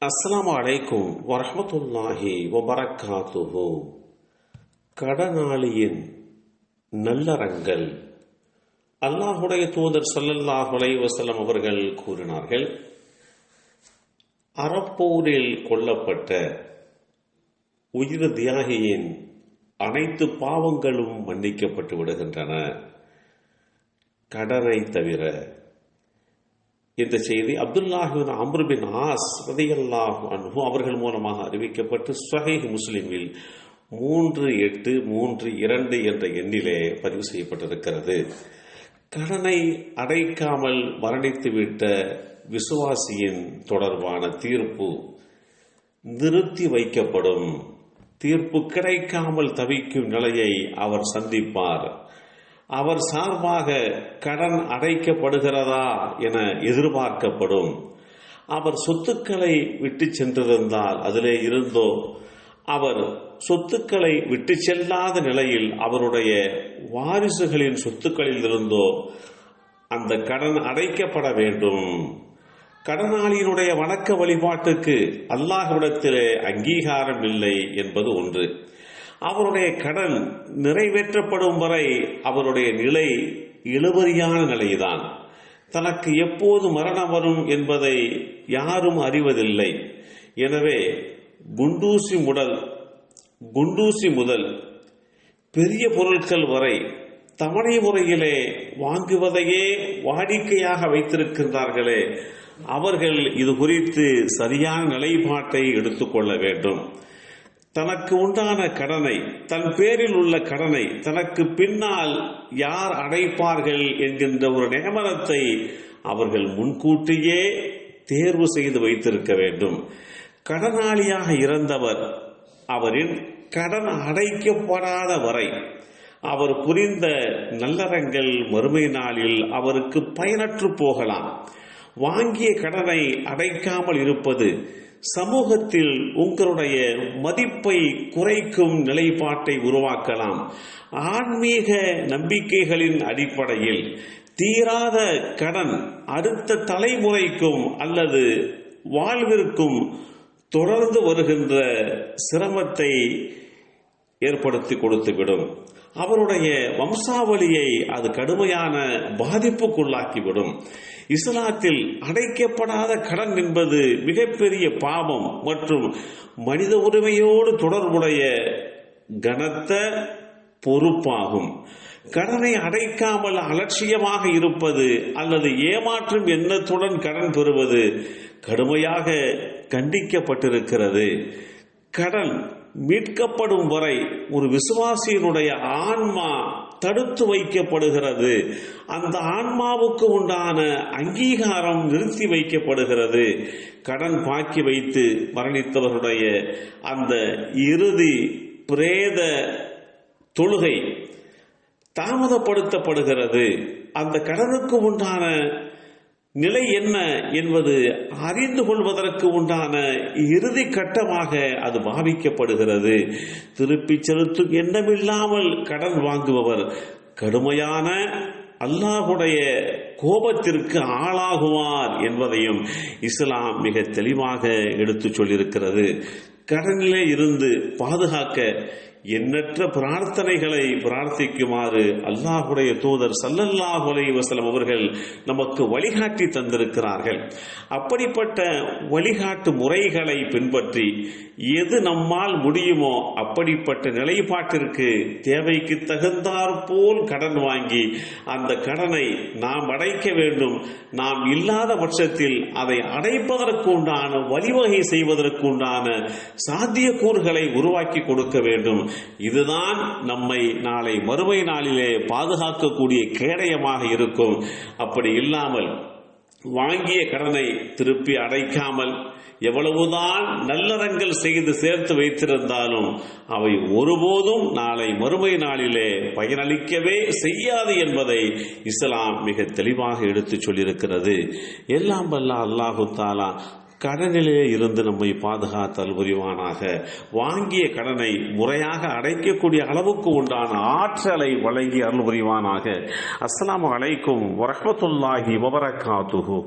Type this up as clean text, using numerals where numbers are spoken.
அஸ்ஸலாமு அலைக்கும் வரஹ்மத்துல்லாஹி வபரகாத்துஹு. கடனாளியின் நல்லறங்கள். அல்லாஹுடைய தூதர் ஸல்லல்லாஹு அலைஹி வஸல்லம் அவர்கள் கூறினார்கள், அறப்போரில் கொல்லப்பட்ட உயிர் தியாகியின் அனைத்து பாவங்களும் மன்னிக்கப்பட்டு விடுகின்றன, கடனை தவிர. இந்த செய்தி அப்துல்லாஹ் பின் அம்ர் பின் ஆஸ் ரலியல்லாஹு அன்ஹு அவர்கள் மூலமாக அறிவிக்கப்பட்டு ஸஹீஹ் முஸ்லிமில் 3832 என்ற எண்ணிலே பதிவு செய்யப்பட்டிருக்கிறது. கடனை அடைக்காமல் மரணித்துவிட்ட விசுவாசியின் தொடர்பான தீர்ப்பு நிறுத்தி வைக்கப்படும். தீர்ப்பு கிடைக்காமல் தவிக்கும் நிலையை அவர் சந்திப்பார். அவர் சார்பாக கடன் அடைக்கப்படுகிறதா என எதிர்பார்க்கப்படும். அவர் சொத்துக்களை விட்டு சென்றிருந்தால் அதிலே இருந்தோ, அவர் சொத்துக்களை விட்டு செல்லாத நிலையில் அவருடைய வாரிசுகளின் சொத்துக்களில் இருந்தோ அந்த கடன் அடைக்கப்பட வேண்டும். கடனாளியினுடைய வணக்க வழிபாட்டுக்கு அல்லாஹ்விடத்திலே அங்கீகாரம் இல்லை என்பது ஒன்று. அவருடைய கடன் நிறைவேற்றப்படும் வரை அவருடைய நிலை இழுபறியான நிலைதான். தனக்கு எப்போது மரணம் வரும் என்பதை யாரும் அறிவதில்லை. எனவே குண்டூசி முதல் பெரிய பொருட்கள் வரை தவணை முறையிலே வாங்குவதையே வாடிக்கையாக வைத்திருக்கின்றார்களே, அவர்கள் இது குறித்து சரியான நிலைப்பாட்டை எடுத்துக்கொள்ள வேண்டும். தனக்கு உண்டான கடனை, தன் பேரில் உள்ள கடனை தனக்கு பின்னால் யார் அடைப்பார்கள் என்கின்ற ஒரு நியமனத்தை அவர்கள் முன்கூட்டியே தேர்வு செய்து வைத்திருக்க வேண்டும். கடனாளியாக இறந்தவர் அவரின் கடன் அடைக்கப்படாத வரை அவர் புரிந்த நல்லறங்கள் மறுமை நாளில் அவருக்கு பயனற்று போகலாம். வாங்கிய கடனை அடைக்காமல் இருப்பது சமூகத்தில் உங்களுடைய மதிப்பை குறைக்கும் நிலைப்பாட்டை உருவாக்கலாம். ஆன்மீக நம்பிக்கைகளின் அடிப்படையில் தீராத கடன் அடுத்த தலைமுறைக்கும் அல்லது வாழ்விற்கும் தொடர்ந்து வருகின்ற சிரமத்தை ஏற்படுத்தி கொடுத்துவிடும். அவருடைய வம்சாவளியை அது கடுமையான பாதிப்புக்குள்ளாக்கிவிடும். இஸ்லாத்தில் அடைக்கப்படாத கடன் என்பது மிகப்பெரிய பாவம் மற்றும் மனித உரிமையோடு தொடர்புடைய கனத்த பொறுப்பாகும். கடனை அடைக்காமல் அலட்சியமாக இருப்பது அல்லது ஏமாற்றும் எண்ணத்துடன் கடன் பெறுவது கடுமையாக கண்டிக்கப்பட்டிருக்கிறது. கடன் மீட்கப்படும் வரை ஒரு விசுவாசியினுடைய ஆன்மா தடுத்து வைக்கப்படுகிறது. அந்த ஆன்மாவுக்கு உண்டான அங்கீகாரம் நிறுத்தி வைக்கப்படுகிறது. கடன் பாக்கி வைத்து மரணித்தவருடைய அந்த இறுதி பிரேத தொழுகை தாமதப்படுத்தப்படுகிறது. அந்த கடனுக்கு உண்டான நிலை என்ன என்பது அறிந்து கொள்வதற்கு உண்டான இறுதி கட்டமாக அது பாவிக்கப்படுகிறது. திருப்பி செலுத்தும் எண்ணமில்லாமல் கடன் வாங்குபவர் கடுமையான அல்லாஹுடைய கோபத்திற்கு ஆளாகுவார் என்பதையும் இஸ்லாம் மிக தெளிவாக எடுத்து சொல்லியிருக்கிறது. கடனிலே இருந்து பாதுகாக்க எண்ணற்ற பிரார்த்தனைகளை பிரார்த்திக்குமாறு அல்லாஹுடைய தூதர் ஸல்லல்லாஹு அலைஹி வஸல்லம் அவர்கள் நமக்கு வழிகாட்டி தந்திருக்கிறார்கள். அப்படிப்பட்ட வழிகாட்டு முறைகளை பின்பற்றி எது நம்மால் முடியுமோ அப்படிப்பட்ட நிலைப்பாட்டிற்கு தேவைக்கு தகுந்தாற் போல் கடன் வாங்கி அந்த கடனை நாம் அடைக்க வேண்டும். நாம் இல்லாத பட்சத்தில் அதை அடைப்பதற்கு உண்டான வழிவகை செய்வதற்கு உண்டான சாத்தியக்கூறுகளை உருவாக்கி கொடுக்க வேண்டும். இதுதான் நம்மை நாளை மறுமை நாளிலே பாதுகாக்கக்கூடிய கேடயமாக இருக்கும். அப்படி இல்லாமல் வாங்கிய கடனை திருப்பி அடைக்காமல் எவ்வளவுதான் நல்லறங்கள் செய்து சேர்த்து வைத்திருந்தாலும் அவை ஒருபோதும் நாளை மறுமை நாளிலே பயனளிக்கவே செய்யாது என்பதை இஸ்லாம் மிக தெளிவாக எடுத்து சொல்லியிருக்கிறது. எல்லாம் வல்ல அல்லாஹு தஆலா கடனிலே இருந்து நம்மை பாதுகாத்தல் புரிவானாக. வாங்கிய கடனை முறையாக அடைக்கக்கூடிய அளவுக்கு உண்டான ஆற்றலை வழங்கி அருள் புரிவானாக. அஸ்ஸலாமு அலைக்கும் வரஹ்மத்துல்லாஹி வபரகாத்துஹு.